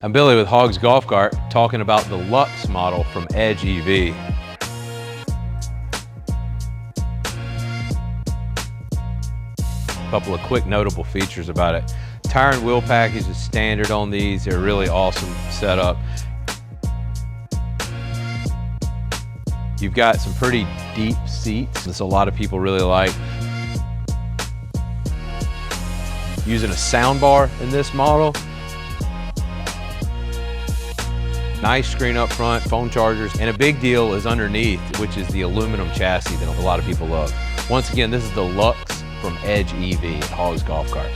I'm Billy with Hawg's Golf Cart talking about the Lux model from Edge EV. A couple of quick notable features about it. Tire and wheel package is standard on these. They're really awesome setup. You've got some pretty deep seats. This a lot of people really like. Using a sound bar in this model. Nice screen up front, phone chargers, and a big deal is underneath, which is the aluminum chassis that a lot of people love. Once again, this is the Lux from Edge EV at Hawg's Golf Cart.